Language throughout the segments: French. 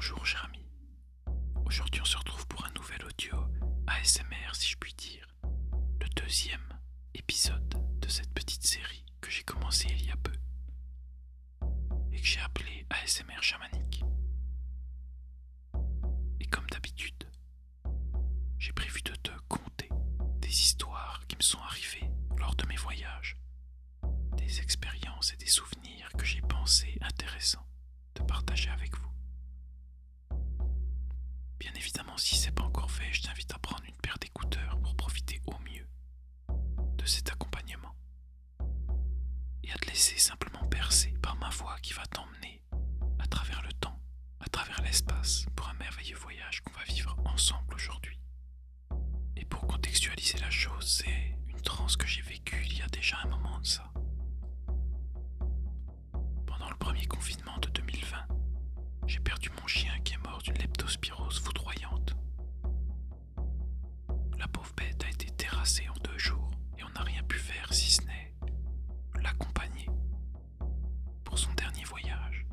Bonjour cher ami, aujourd'hui on se retrouve pour un nouvel audio ASMR si je puis dire, le deuxième épisode de cette petite série que j'ai commencé il y a peu et que j'ai appelé ASMR chamanique. Et comme d'habitude, j'ai prévu de te conter des histoires qui me sont arrivées lors de mes voyages, des expériences et des souvenirs que j'ai pensé intéressants de partager avec vous. Bien évidemment, si c'est pas encore fait, je t'invite à prendre une paire d'écouteurs pour profiter au mieux de cet accompagnement et à te laisser simplement bercer par ma voix qui va t'emmener à travers le temps, à travers l'espace pour un merveilleux voyage qu'on va vivre ensemble aujourd'hui. Et pour contextualiser la chose, c'est une transe que j'ai vécue il y a déjà un moment de ça. Pendant le premier confinement de 2020, j'ai perdu mon chien qui est mort d'une leptospirose foudroyante. La pauvre bête a été terrassée en 2 jours et on n'a rien pu faire si ce n'est l'accompagner pour son dernier voyage.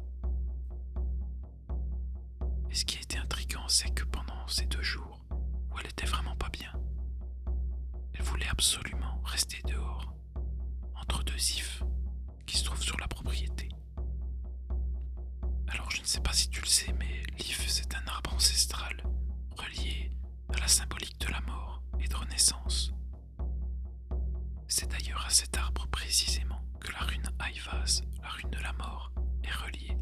Et ce qui a été intriguant, c'est que pendant ces 2 jours où elle était vraiment pas bien, elle voulait absolument rester dehors, entre 2 ifs qui se trouvent sur la propriété. Alors je ne sais pas si tu le sais, mais l'if c'est un arbre ancestral relié à la symbolique de la mort et de renaissance. C'est d'ailleurs à cet arbre précisément que la rune Aivaz, la rune de la mort, est reliée.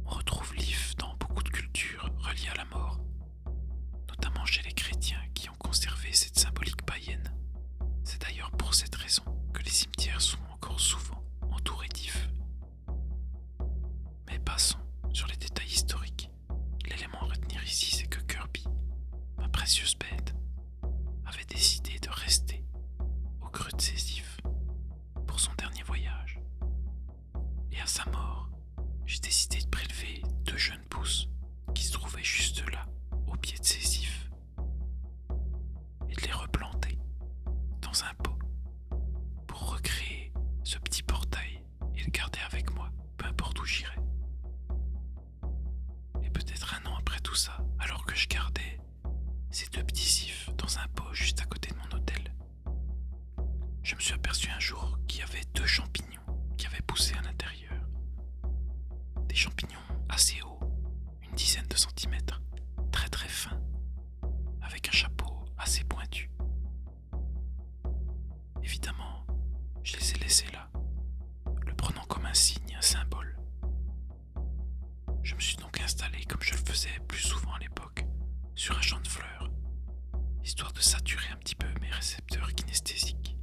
On retrouve l'if dans beaucoup de cultures reliées à la mort, notamment chez les chrétiens qui ont conservé cette symbolique païenne. C'est d'ailleurs pour cette raison que les cimetières sont encore souvent entourés d'ifs. Mais passons sur les détails historiques. L'élément à retenir ici, c'est que Kirby, ma précieuse bête, avait décidé de rester au creux de ses ifs pour son dernier voyage. Et à sa mort, j'ai décidé de prélever 2 jeunes pousses qui se trouvaient juste là, au pied de ses ifs, et de les replanter dans un pot pour recréer ce petit portail et le garder avec moi, peu importe où j'irai. Et peut-être un an après tout ça, alors que je gardais ces 2 petits ifs dans un pot juste à côté de mon hôtel, je me suis aperçu un jour qu'il y avait 2 champignons qui avaient poussé à l'intérieur. Des champignons assez hauts, une dizaine de centimètres, très très fins, avec un chapeau assez pointu. Évidemment, je les ai laissés là, le prenant comme un signe, un symbole. Je me suis donc installé, comme je le faisais plus souvent à l'époque, sur un champ de fleurs, histoire de saturer un petit peu mes récepteurs kinesthésiques.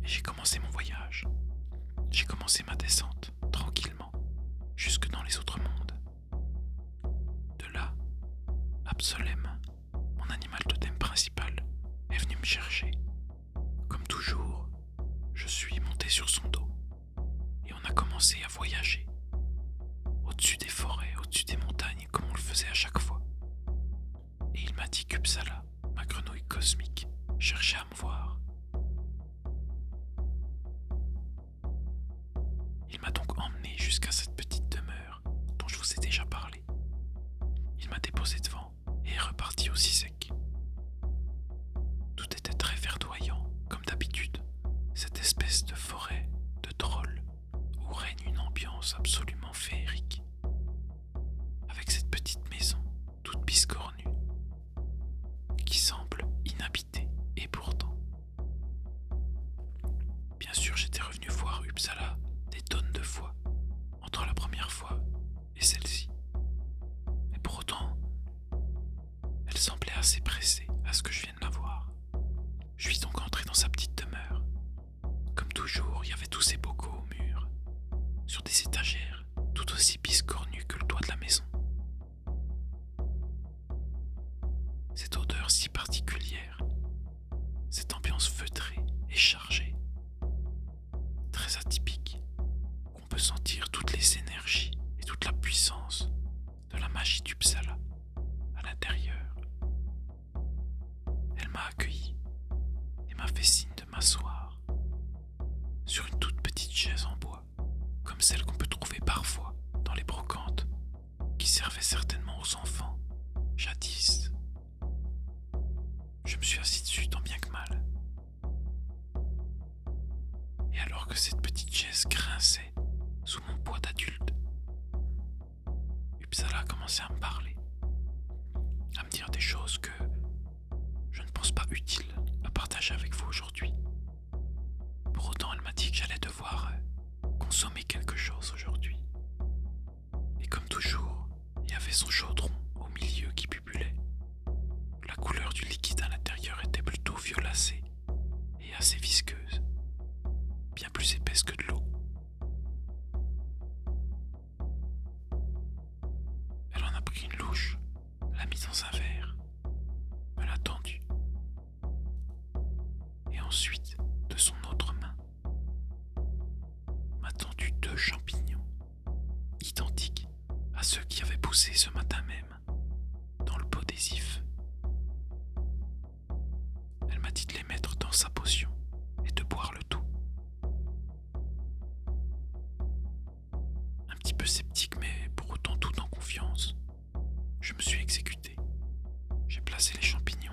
Et j'ai commencé mon voyage. J'ai commencé ma descente, tranquillement, jusque dans les autres mondes. De là, Absolem, mon animal totem principal, est venu me chercher. Comme toujours, je suis monté sur son dos et on a commencé à voyager au-dessus des forêts, au-dessus des montagnes, comme on le faisait à chaque fois. Et il m'a dit qu'Uppsala, ma grenouille cosmique, cherchait à me voir. Il m'a donc emmené jusqu'à cette petite demeure dont je vous ai déjà parlé. Il m'a déposé devant et est reparti aussi sec. Tout était très verdoyant, comme d'habitude, cette espèce de forêt de trolls où règne une ambiance absolument féerique. Avec cette petite maison, toute biscornue, qui semble inhabitée, et pourtant. Bien sûr, j'étais revenu voir Uppsala des tonnes de fois, entre la première fois et celle-ci. Mais pour autant, elle semblait assez pressée à ce que je vienne la voir. Je suis donc entré dans sa petite demeure. Comme toujours, il y avait tous ces bocaux au mur, sur des étagères tout aussi biscornues que le toit de la maison. Cette odeur si particulière, cette ambiance feutrée et chargée, très atypique, qu'on peut sentir toutes les énergies et toute la puissance de la magie d'Uppsala à l'intérieur. Elle m'a accueilli et m'a fait signe de m'asseoir sur une toute petite chaise en bois, comme celle qu'on peut trouver parfois dans les brocantes qui servaient certainement aux enfants, jadis. Je me suis assis dessus tant bien que mal. Et alors que cette petite chaise grinçait sous mon poids d'adulte, Uppsala a commencé à me parler, à me dire des choses que je ne pense pas utiles à partager avec vous aujourd'hui. Pour autant, elle m'a dit que j'allais devoir consommer quelque chose aujourd'hui. Et comme toujours, il y avait son chaudron au milieu qui bubulait. La couleur du liquide à l'intérieur était plutôt violacée et assez visqueuse, bien plus épaisse que de l'eau. Elle en a pris une louche, l'a mis dans un verre, me l'a tendu. Et ensuite, de son autre main, m'a tendu 2 champignons, identiques à ceux qui avaient poussé ce matin même dans le pot d'Ésif. Elle m'a dit de les mettre dans sa potion et de boire le tout. Un petit peu sceptique, mais pour autant tout en confiance, je me suis exécuté. J'ai placé les champignons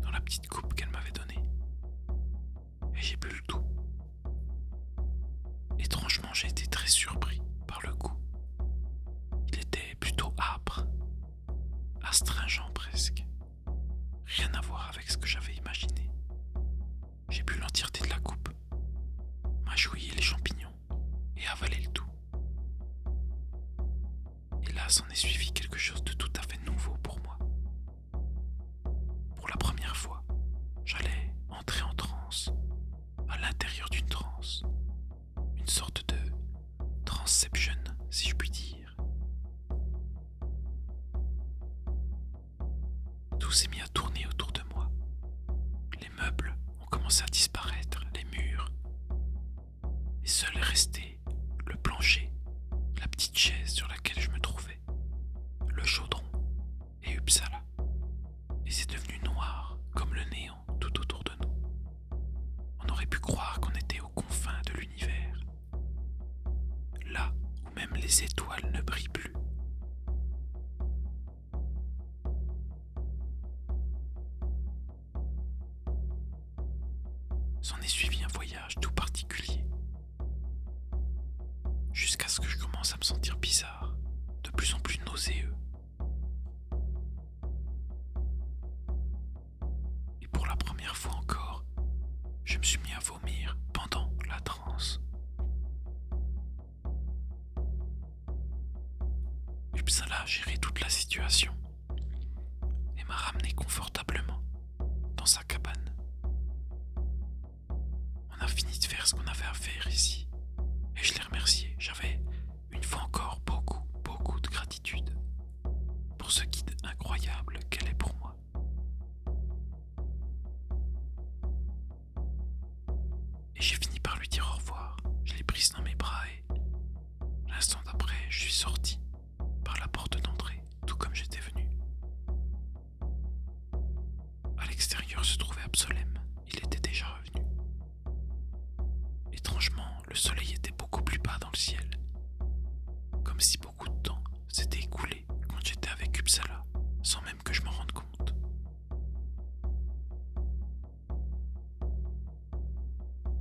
dans la petite coupe qu'elle m'avait donnée et j'ai bu le tout. Étrangement, j'ai été très surpris par le goût. Il était plutôt âpre, astringent presque. Rien à voir avec ce que j'avais imaginé. J'ai bu l'entièreté de la coupe, mâchouillé les champignons et avalé le tout. Et là, s'en est suivi quelque chose de tout à fait nouveau pour moi. Pour la première fois, j'allais entrer en transe, à l'intérieur d'une transe. Une sorte de transception, si je puis dire. Tout s'est mis à tourner autour de moi. Les meubles ont commencé à disparaître, les murs. Et seul est resté le plancher, la petite chaise sur laquelle je me trouvais, le chaudron et Uppsala. Et c'est devenu noir comme le néant tout autour de nous. On aurait pu croire qu'on était aux confins de l'univers, là où même les étoiles ne brillent plus. S'en est suivi un voyage tout particulier, jusqu'à ce que je commence à me sentir bizarre, de plus en plus nauséeux. Et pour la première fois encore, je me suis mis à vomir pendant la transe. Uppsala a géré toute la situation et m'a ramené confortablement dans sa cabane. On a fini de faire ce qu'on avait à faire ici et je l'ai remercié. J'avais une fois encore beaucoup de gratitude pour ce guide incroyable qu'elle est pour moi. Et j'ai fini par lui dire au revoir. Je l'ai prise dans mes bras et l'instant d'après, je suis sorti par la porte d'entrée, tout comme j'étais venu. À l'extérieur se trouvait Absolem. Il était déjà revenu. Étrangement, le soleil était beaucoup plus bas dans le ciel, comme si beaucoup de temps s'était écoulé quand j'étais avec Uppsala, sans même que je m'en rende compte.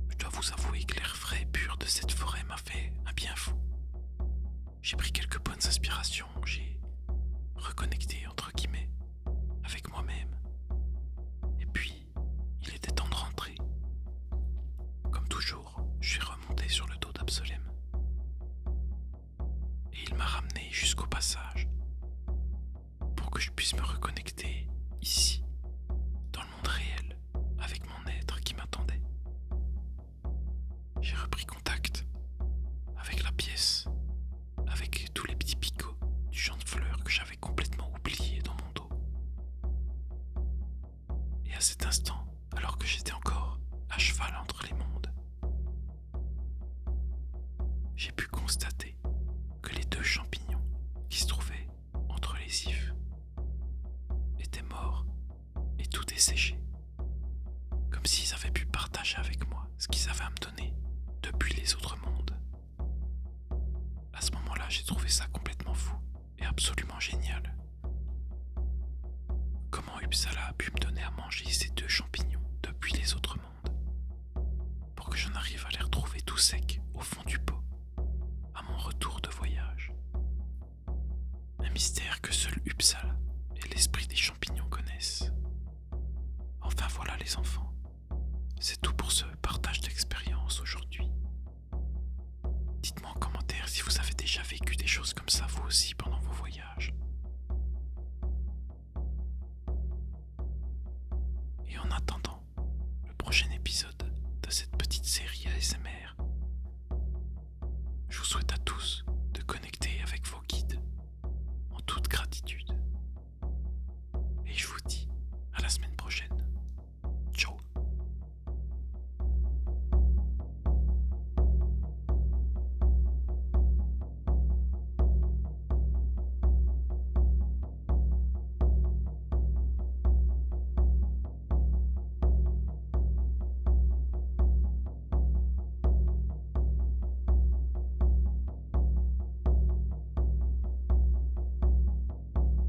Je dois vous avouer que l'air frais et pur de cette forêt m'a fait un bien fou. J'ai pris quelques bonnes inspirations, j'ai reconnecté entre guillemets avec moi-même. Et puis, il était temps de rentrer. Comme toujours, je suis remonté sur le dos d'Absolem. Et il m'a ramené jusqu'au passage pour que je puisse me reconnecter ici, dans le monde réel, avec mon être qui m'attendait. J'ai repris contact avec la pièce, avec tous les petits picots du champ de fleurs que j'avais complètement oubliés dans mon dos. Et à cet instant, alors que j'étais encore à cheval entre les mondes, j'ai pu constater que les 2 champignons qui se trouvaient entre les ifs étaient morts et tout desséchés, comme s'ils avaient pu partager avec moi ce qu'ils avaient à me donner depuis les autres mondes. j'ai trouvé ça complètement fou et absolument génial. Comment Uppsala a pu me donner à manger ces 2 champignons depuis les autres mondes, pour que j'en arrive à les retrouver tout secs au fond du pot, à mon retour de voyage. Un mystère que seul Uppsala et l'esprit des champignons connaissent. Enfin voilà les enfants, c'est tout pour ce partage d'expérience aujourd'hui. Dites-moi en commentaire si vous avez déjà vécu des choses comme ça vous aussi pendant vos voyages. Et en attendant le prochain épisode de cette petite série ASMR, je vous souhaite à tous